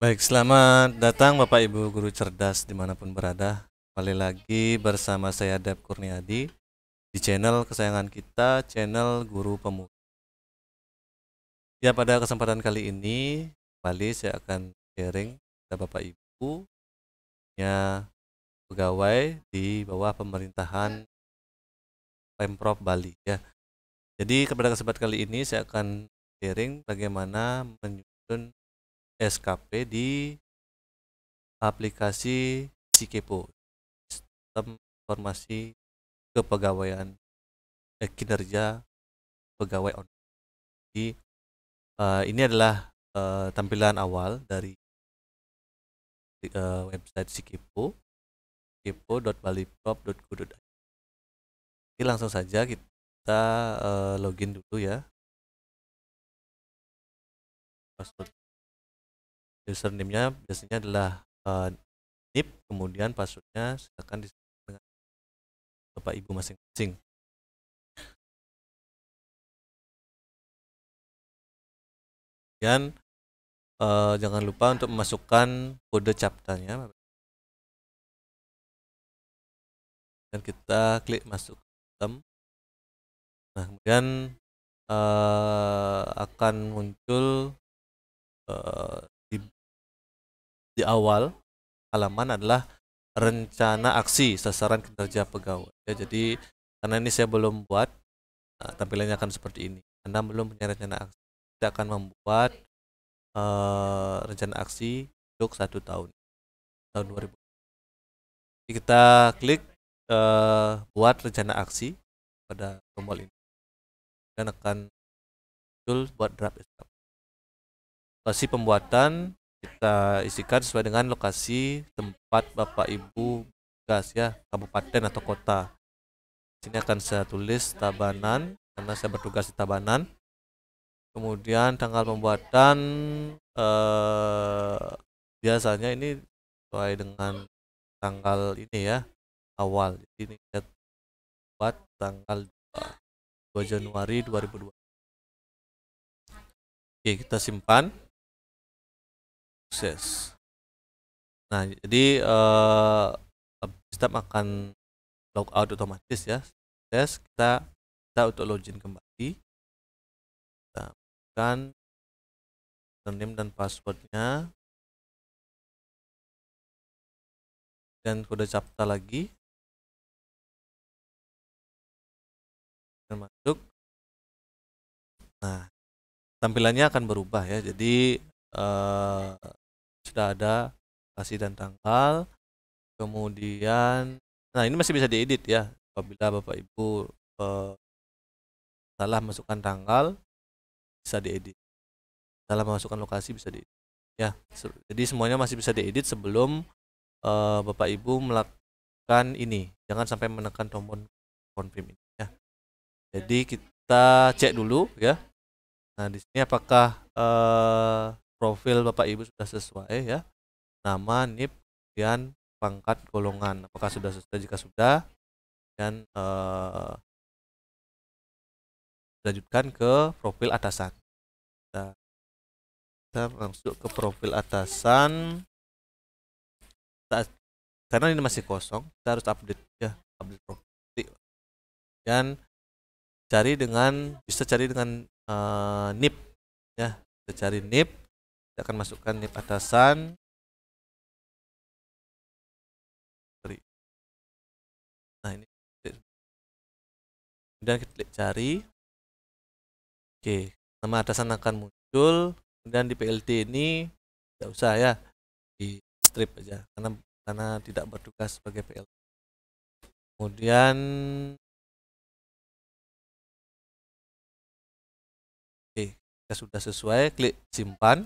Baik, selamat datang Bapak Ibu guru cerdas dimanapun berada. Kembali lagi bersama saya Dep Kurniadi di channel kesayangan kita, channel Guru Pemuda. Ya, pada kesempatan kali ini kembali saya akan sharing kepada Bapak Ibu ya pegawai di bawah pemerintahan Pemprov Bali ya. Jadi pada kesempatan kali ini saya akan sharing bagaimana menyusun SKP di aplikasi Cikepo, sistem informasi kepegawaian kinerja pegawai online. Jadi ini adalah tampilan awal dari website Cikepo, cikepo.baliprop.go.id. Jadi langsung saja kita login dulu ya. Password username-nya biasanya adalah NIP, kemudian passwordnya silakan disesuaikan dengan Bapak Ibu masing-masing. Dan jangan lupa untuk memasukkan kode CAPTCHA-nya dan kita klik masuk sistem. Nah, kemudian akan muncul di, di awal halaman adalah rencana aksi sasaran kinerja pegawai. Ya, jadi karena ini saya belum buat, tampilannya akan seperti ini. Anda belum punya rencana aksi, kita akan membuat rencana aksi untuk 1 tahun 2000. Jadi kita klik buat rencana aksi pada tombol ini dan akan muncul buat draft SKP. Lokasi pembuatan kita isikan sesuai dengan lokasi tempat Bapak Ibu tugas ya, kabupaten atau kota. Sini akan saya tulis Tabanan karena saya bertugas di Tabanan. Kemudian tanggal pembuatan biasanya ini sesuai dengan tanggal ini ya, awal. Jadi ini kita buat tanggal 2 Januari 2002. Oke, kita simpan. Sukses. Nah, jadi sistem akan log out otomatis ya. Sukses. Kita untuk login kembali. Kita masukkan username dan passwordnya dan kode CAPTCHA lagi. Dan masuk. Nah, tampilannya akan berubah ya. Jadi sudah ada lokasi dan tanggal. Kemudian, nah ini masih bisa diedit ya. Apabila Bapak Ibu salah masukkan tanggal, bisa diedit. Salah masukkan lokasi, bisa diedit. Ya, jadi semuanya masih bisa diedit sebelum Bapak Ibu melakukan ini. Jangan sampai menekan tombol confirm ini ya. Jadi kita cek dulu ya. Nah, di sini apakah profil Bapak Ibu sudah sesuai ya. Nama, NIP, dan pangkat, golongan. Apakah sudah sesuai? Jika sudah, dan lanjutkan ke profil atasan. Kita masuk ke profil atasan. Karena ini masih kosong, kita harus update ya, update profil. Dan bisa cari dengan NIP ya. Kita cari NIP, kita akan masukkan NIP atasan. Nah, ini kemudian kita klik cari. Oke, nama atasan akan muncul. Kemudian di PLT ini tidak usah ya, di strip aja karena tidak bertugas sebagai PLT. Kemudian jika sudah sesuai, klik simpan.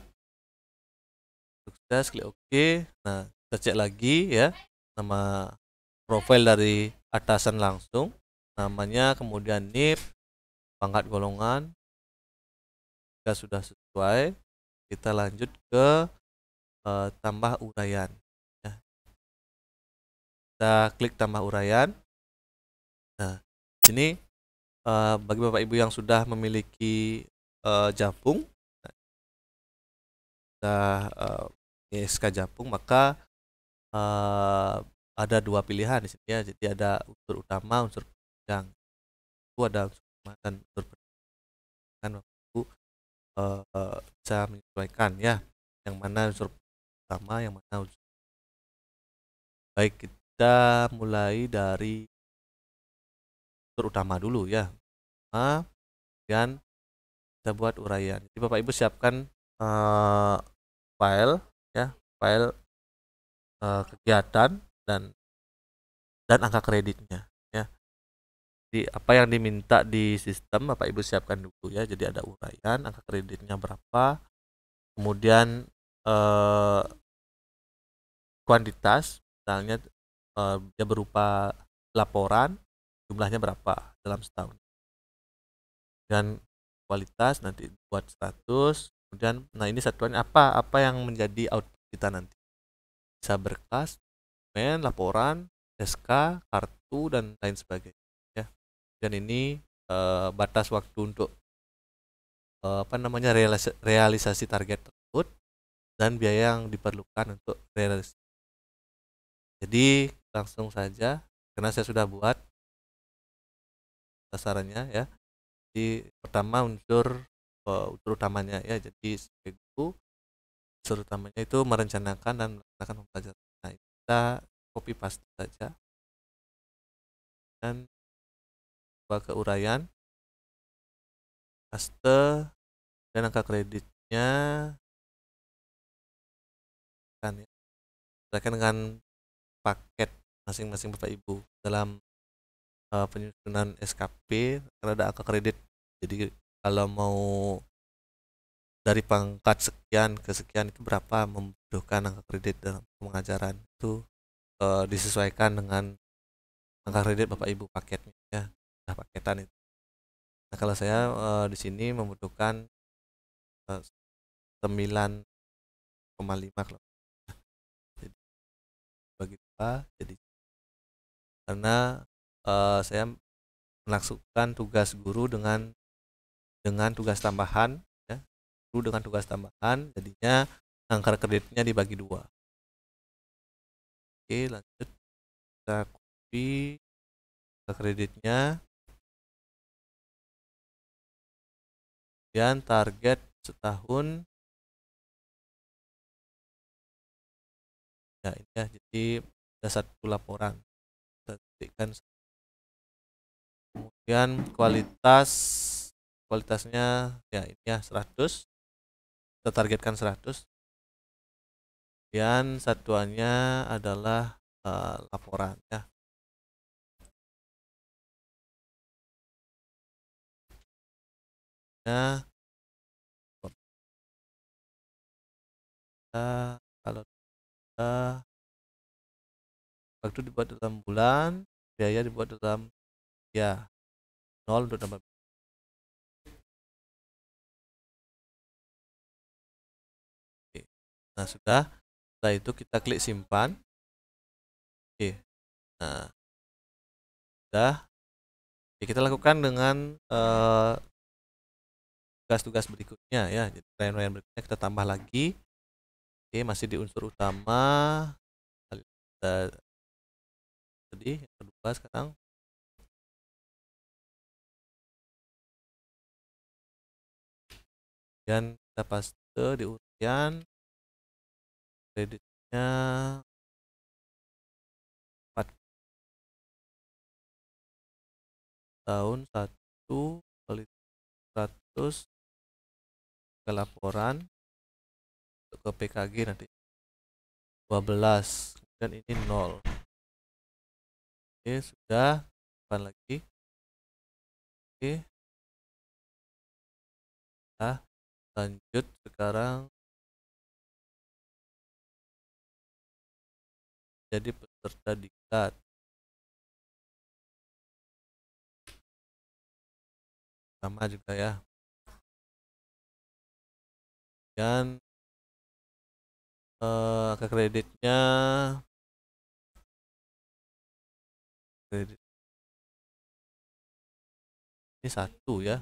Sukses, klik OK. Nah, kita cek lagi ya, nama profil dari atasan langsung, namanya, kemudian NIP, pangkat, golongan. Jika sudah sesuai, kita lanjut ke tambah uraian ya. Kita klik tambah uraian. Nah, sini bagi Bapak Ibu yang sudah memiliki Japung, kita SK Japung, maka ada dua pilihan di sini ya. Jadi ada unsur utama, unsur penunjang. Itu ada unsur utama dan unsur penunjang. Bapak Ibu bisa menyesuaikan ya, yang mana unsur utama, yang mana unsur. Baik, kita mulai dari unsur utama dulu ya. Kemudian kita buat uraian. Jadi Bapak Ibu siapkan file ya, file kegiatan dan angka kreditnya ya. Jadi apa yang diminta di sistem Bapak Ibu siapkan dulu ya. Jadi ada uraian, angka kreditnya berapa, kemudian kuantitas, misalnya dia berupa laporan, jumlahnya berapa dalam setahun. Dan kualitas nanti buat 100. Kemudian nah ini satuannya apa yang menjadi output kita nanti. Bisa berkas, dokumen, laporan, SK, kartu dan lain sebagainya ya. Dan ini batas waktu untuk realisasi target tersebut dan biaya yang diperlukan untuk realisasi. Jadi langsung saja karena saya sudah buat sasarannya ya. Jadi pertama unsur utamanya ya. Jadi unsur utamanya itu merencanakan dan melaksanakan pembelajaran. Nah, kita copy paste saja dan coba ke uraian, paste, dan angka kreditnya kan ya. Silakan dengan paket masing-masing Bapak Ibu dalam penyusunan SKP karena ada angka kredit. Jadi kalau mau dari pangkat sekian ke sekian itu berapa membutuhkan angka kredit dalam pengajaran itu disesuaikan dengan angka kredit Bapak Ibu paketnya ya. Nah, paketan itu. Nah, kalau saya di sini membutuhkan 9,5 kalau jadi bagi dua, jadi karena saya melaksanakan tugas guru dengan tugas tambahan ya. Guru dengan tugas tambahan jadinya angka kreditnya dibagi dua. Oke, lanjut kita copy angka kreditnya dan target setahun ya ini ya. Jadi ada satu laporan kita ketikkan. Kemudian kualitasnya ya ini ya 100, kita targetkan 100. Dan satuannya adalah laporan ya. Nah, kalau waktu dibuat dalam bulan, biaya dibuat dalam ya 0 untuk tambah. Oke. Nah, sudah. Setelah itu kita klik simpan. Oke. Nah, sudah. Oke, kita lakukan dengan tugas-tugas berikutnya ya. Jadi uraian berikutnya kita tambah lagi. Oke, masih di unsur utama. Kita tadi yang kedua sekarang. Dan kita paste di uraian kreditnya 4 tahun 1 kali 100 ke laporan ke PKG nanti 12 dan ini 0. Oke, sudah. Simpan lagi. Oke. Nah, lanjut sekarang jadi peserta diklat. Sama juga ya. Dan angka kreditnya kredit ini 1 ya.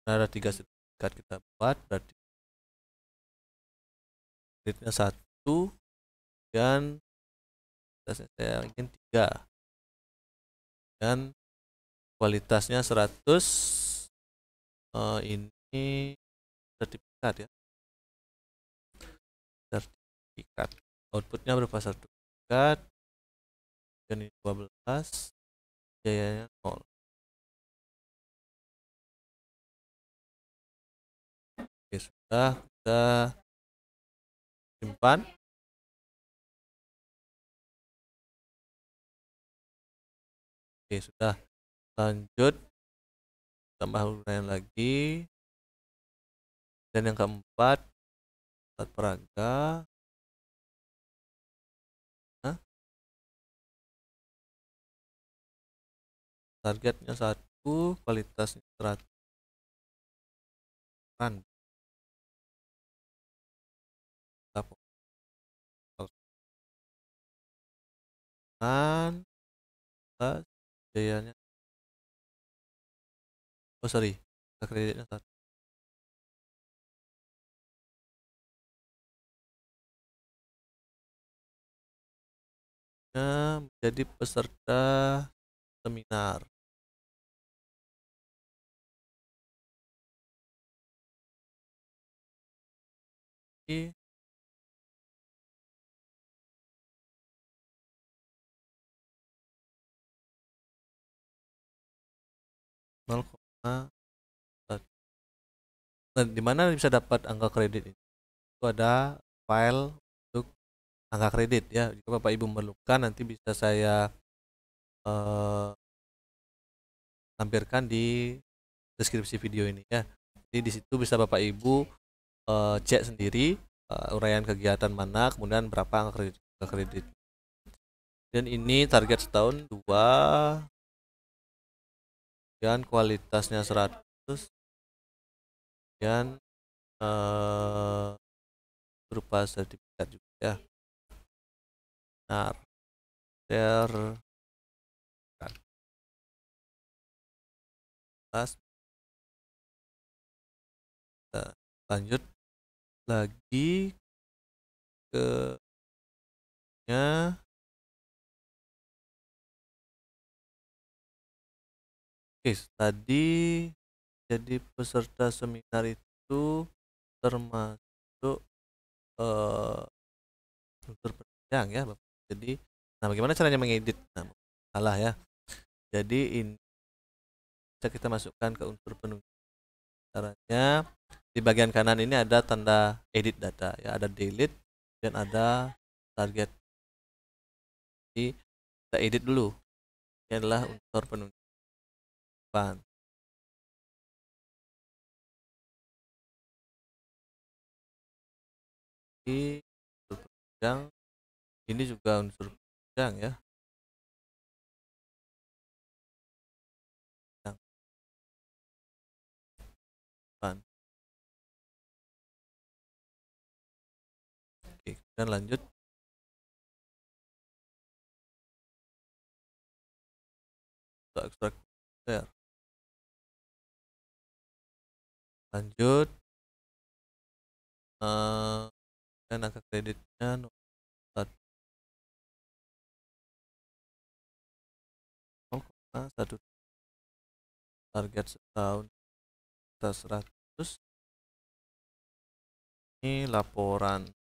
Ada 3 sertifikat kita buat, berarti kreditnya 1 dan saya ingin 3 dan kualitasnya 100. Ini sertifikat ya, sertifikat outputnya berupa sertifikat dan ini 12, biayanya 0. Oke, sudah kita simpan. Oke, sudah. Lanjut tambah uraian lagi, dan yang keempat alat peraga. Targetnya 1, kualitasnya 100 kan. Kan plus biayanya, oh sorry, kreditnya 1. Menjadi peserta seminar. Ini 0,1. Nah, di mana bisa dapat angka kredit ini? Itu ada file untuk angka kredit ya. Jika Bapak Ibu memerlukan, nanti bisa saya lampirkan di deskripsi video ini ya. Jadi di situ bisa Bapak Ibu cek sendiri uraian kegiatan mana, kemudian berapa angka kredit. Dan ini target setahun 2, dan kualitasnya 100, dan berupa sertifikat juga ya. Nah, share lanjut lagi ke nya. Oke, tadi jadi peserta seminar itu termasuk unsur penunjang ya Bapak. Jadi nah, bagaimana caranya mengedit? Nah, salah ya. Jadi ini bisa kita masukkan ke unsur penunjang. Caranya di bagian kanan ini ada tanda edit data ya, ada delete dan ada target. Jadi kita edit dulu. Ini adalah unsur penunjang. Ini unsur penunjang, ini juga unsur penunjang ya. Oke, dan lanjut untuk ekstrak share. Lanjut dan angka kreditnya 0,1, target setahun kita 100. Ini laporan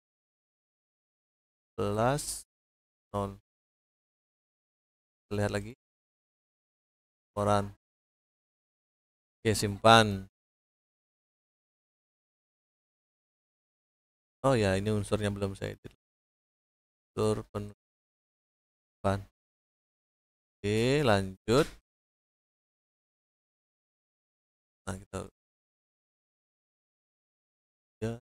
0. Lihat lagi laporan. Oke, simpan. Oh ya, ini unsurnya belum saya edit. Unsur penutupan. Oke, lanjut. Nah, kita ya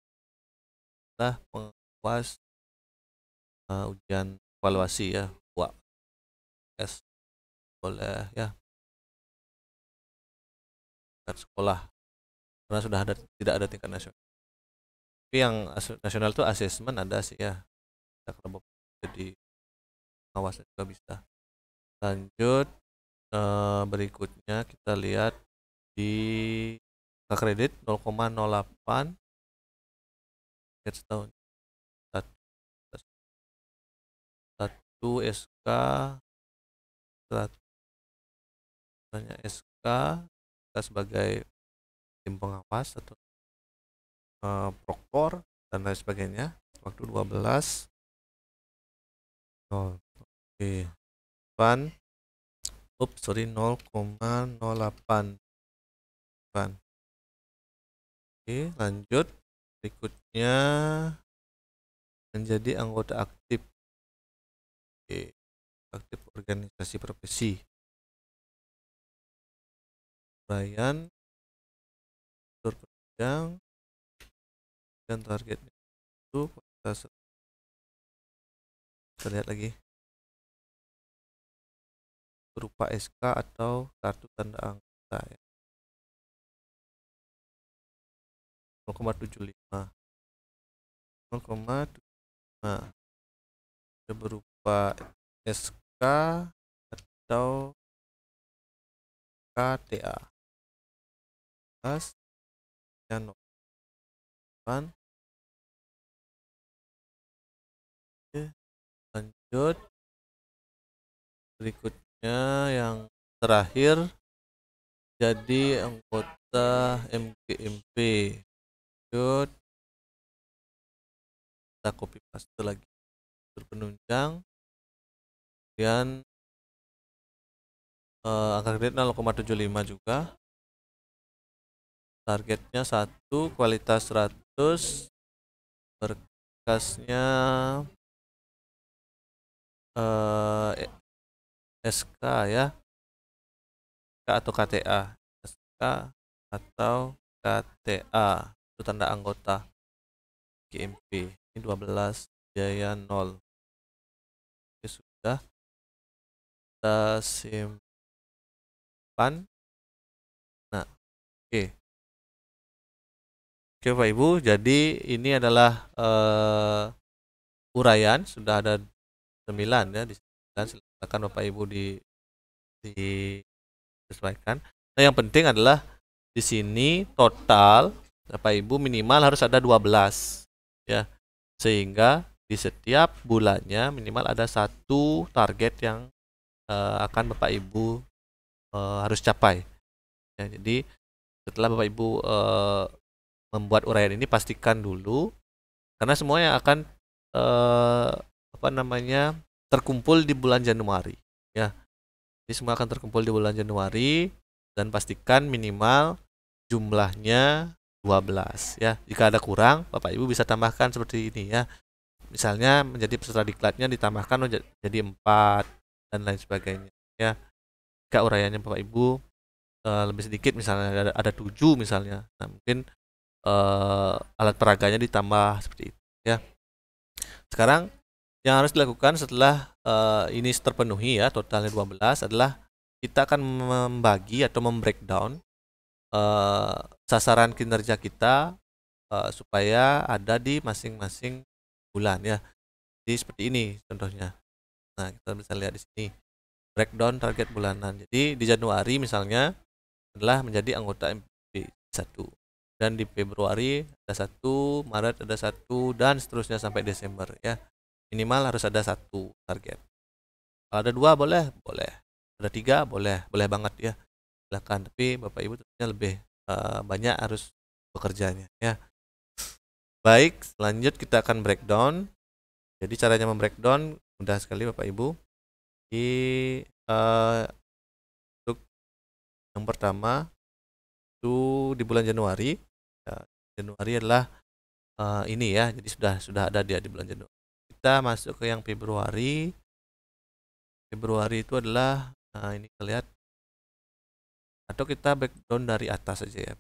lah pengawas ujian evaluasi ya, UAS boleh ya, tingkat sekolah karena sudah ada, tidak ada tingkat nasional. Tapi yang nasional itu asesmen ada sih ya. Kalau jadi pengawas juga bisa. Lanjut berikutnya kita lihat di kredit 0,08 target setahun. Satu SK, hanya SK kita sebagai tim pengawas atau proktor dan lain sebagainya. Waktu 12. Oh, oke. 8. Sorry, 0,08. Oke, lanjut. Berikutnya menjadi anggota aktif. Oke, aktif organisasi profesi. Ryan penunjang dan targetnya itu kita lihat lagi berupa SK atau kartu tanda anggota ya. 0,75 berupa SK atau KTA dan lanjut. Berikutnya yang terakhir jadi anggota MGMP. Lanjut, kita copy paste lagi penunjang, kemudian angka kredit 0,75 juga, targetnya 1, kualitas 100, berkasnya SK ya, SK atau KTA, SK atau KTA itu tanda anggota GMP. Ini 12 biaya 0. Oke, sudah kita simpan. Nah, oke Bapak Ibu, jadi ini adalah uraian, sudah ada 9 ya, silakan Bapak Ibu disesuaikan. Nah, yang penting adalah di sini total Bapak Ibu minimal harus ada 12 ya. Sehingga di setiap bulannya minimal ada satu target yang akan Bapak Ibu harus capai. Ya, jadi setelah Bapak Ibu membuat uraian ini pastikan dulu karena semuanya akan terkumpul di bulan Januari ya. Jadi semua akan terkumpul di bulan Januari dan pastikan minimal jumlahnya 12 ya. Jika ada kurang, Bapak Ibu bisa tambahkan seperti ini ya. Misalnya menjadi peserta diklatnya ditambahkan jadi 4 dan lain sebagainya ya. Jika uraiannya Bapak Ibu lebih sedikit, misalnya ada 7 misalnya, nah mungkin alat peraganya ditambah seperti itu ya. Sekarang yang harus dilakukan setelah ini terpenuhi ya, totalnya 12, adalah kita akan membagi atau membreakdown sasaran kinerja kita supaya ada di masing-masing bulan ya. Jadi seperti ini contohnya. Nah, kita bisa lihat di sini breakdown target bulanan. Jadi di Januari misalnya adalah menjadi anggota MPP 1, dan di Februari ada 1, Maret ada 1, dan seterusnya sampai Desember ya. Minimal harus ada 1 target. Kalau ada 2 boleh, ada 3 boleh banget ya, silakan. Tapi Bapak Ibu tentunya lebih banyak harus bekerjanya ya. Baik, lanjut kita akan breakdown. Jadi caranya membreakdown mudah sekali Bapak Ibu. Untuk yang pertama itu di bulan Januari ya, Januari adalah ini ya, jadi sudah ada dia di bulan Januari. Kita masuk ke yang Februari itu adalah ini kita lihat, atau kita breakdown dari atas saja ya,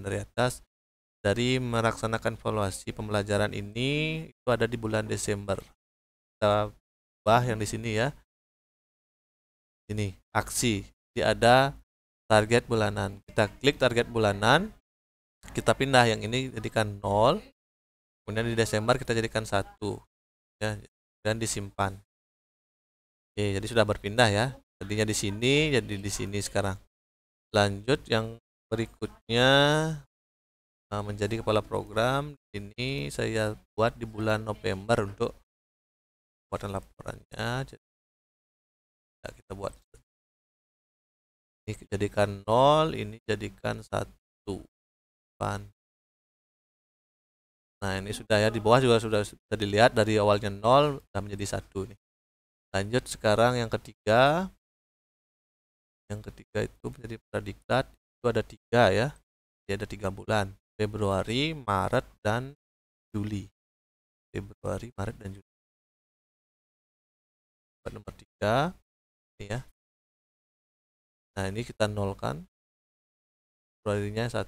dari atas. Dari melaksanakan evaluasi pembelajaran ini itu ada di bulan Desember. Kita bahas yang di sini ya, ini aksi, jadi ada target bulanan. Kita klik target bulanan, kita pindah yang ini jadikan 0, kemudian di Desember kita jadikan 1 ya, dan disimpan. Oke, jadi sudah berpindah ya, tadinya di sini jadi di sini sekarang. Lanjut yang berikutnya menjadi kepala program. Ini saya buat di bulan November untuk pembuatan laporannya. Jadi kita buat ini jadikan 0, ini jadikan 1. Nah, ini sudah ya, di bawah juga sudah dilihat dari awalnya 0 sudah menjadi 1 nih. Lanjut sekarang yang ketiga. Yang ketiga itu menjadi predikat, itu ada 3 ya. Jadi ada 3 bulan, Februari, Maret, dan Juli. Februari, Maret, dan Juli. Nomor 3 ini ya. Nah, ini kita nolkan. Februarinya 1.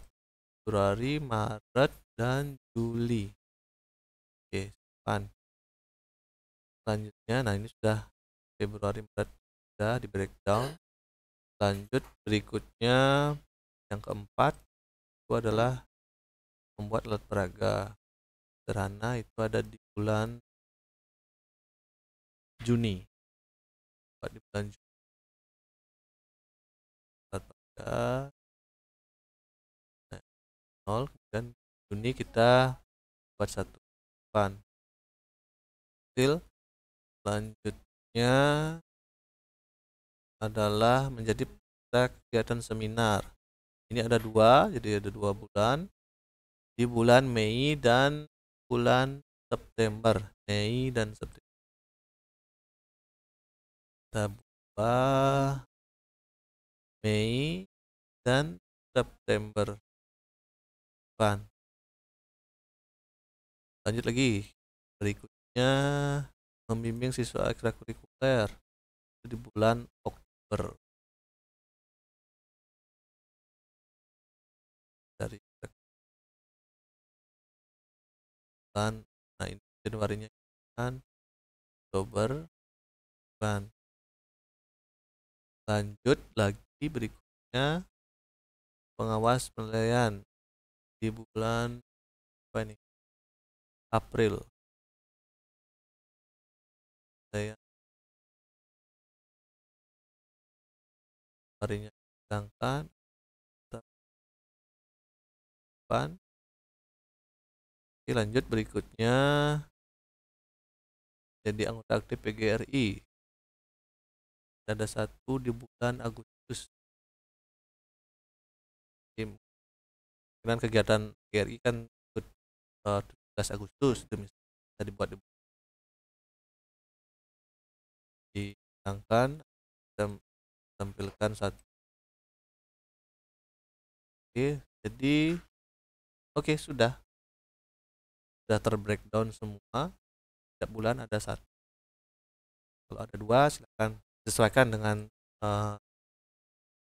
Februari, Maret, dan Juli. Oke, simpan. Selanjutnya, nah ini sudah Februari, Maret, sudah di breakdown. Lanjut berikutnya yang keempat itu adalah membuat alat peraga sederhana, itu ada di bulan Juni. Di bulan Juni alat peraga 0, kemudian Juni kita buat 1 depan. Selanjutnya adalah menjadi kegiatan seminar. Ini ada 2, jadi ada 2 bulan. Di bulan Mei dan bulan September. Mei dan September. Kita buat Mei dan September. Lanjut lagi. Berikutnya membimbing siswa ekstrakurikuler di bulan Oktober. Dari bulan, nah ini Januarinya kan Oktober, bulan. Lanjut lagi berikutnya pengawas penilaian di bulan apa ini? April. Saya harinya sedangkan depan. Oke, lanjut berikutnya jadi anggota aktif PGRI. Ada 1 di bulan Agustus. Dengan kegiatan PGRI kan 17 Agustus itu bisa dibuat dihilangkan, kita tampilkan 1. Oke, jadi oke, sudah terbreakdown semua. Setiap bulan ada 1. Kalau ada 2 silakan sesuaikan dengan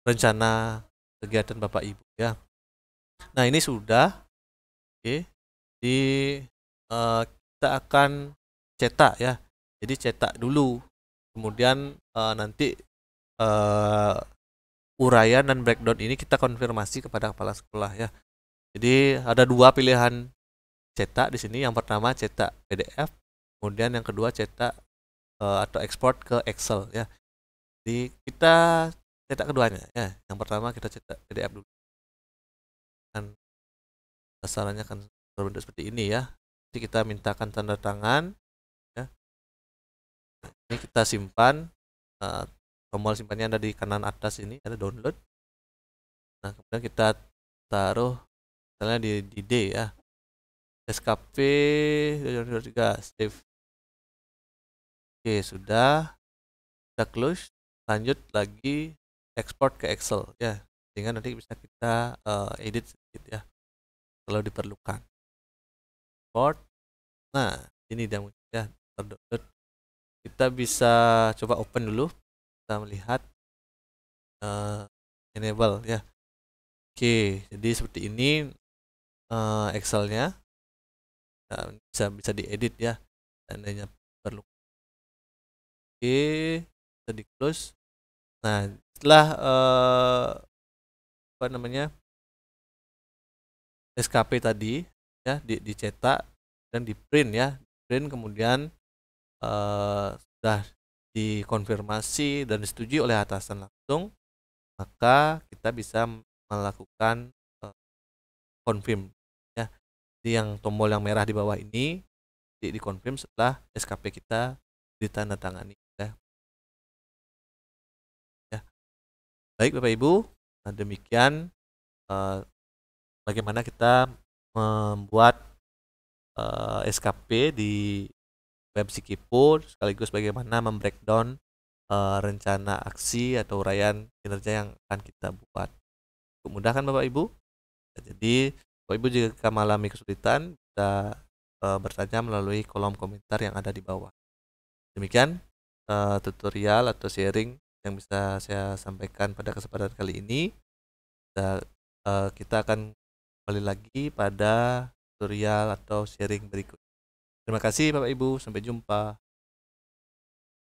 rencana kegiatan Bapak Ibu ya. Nah, ini sudah. Oke. Kita akan cetak ya. Jadi cetak dulu. Kemudian nanti uraian dan breakdown ini kita konfirmasi kepada kepala sekolah ya. Jadi ada 2 pilihan cetak di sini. Yang pertama cetak PDF, kemudian yang kedua cetak atau ekspor ke Excel ya. Jadi kita cetak keduanya ya. Yang pertama kita cetak PDF dulu. Dan sasarannya akan berbentuk seperti ini ya. Jadi kita mintakan tanda tangan ya. Ini kita simpan, tombol simpannya ada di kanan atas ini, ada download. Nah, kemudian kita taruh misalnya di D ya. SKP 2023 save. Oke, sudah. Kita close. Lanjut lagi ekspor ke Excel ya. Sehingga nanti bisa kita edit sedikit ya kalau diperlukan. Export. Nah, ini dia ya, terdownload. Kita bisa coba open dulu. Kita melihat enable ya. Oke, jadi seperti ini Excelnya. Nah, bisa diedit ya, seandainya perlu. Oke, kita di close. Nah, setelah apa namanya SKP tadi ya dicetak dan di print ya, print kemudian sudah dikonfirmasi dan disetujui oleh atasan langsung, maka kita bisa melakukan confirm ya. Jadi yang tombol yang merah di bawah ini di confirm setelah SKP kita ditandatangani ya. Ya. Baik Bapak Ibu, nah demikian bagaimana kita membuat SKP di web Sikipu, sekaligus bagaimana membreakdown rencana aksi atau uraian kinerja yang akan kita buat. Cukup mudah kan Bapak Ibu? Jadi Bapak Ibu jika mengalami kesulitan bisa bertanya melalui kolom komentar yang ada di bawah. Demikian tutorial atau sharing yang bisa saya sampaikan pada kesempatan kali ini. Kita akan kembali lagi pada tutorial atau sharing berikut. Terima kasih Bapak Ibu, sampai jumpa.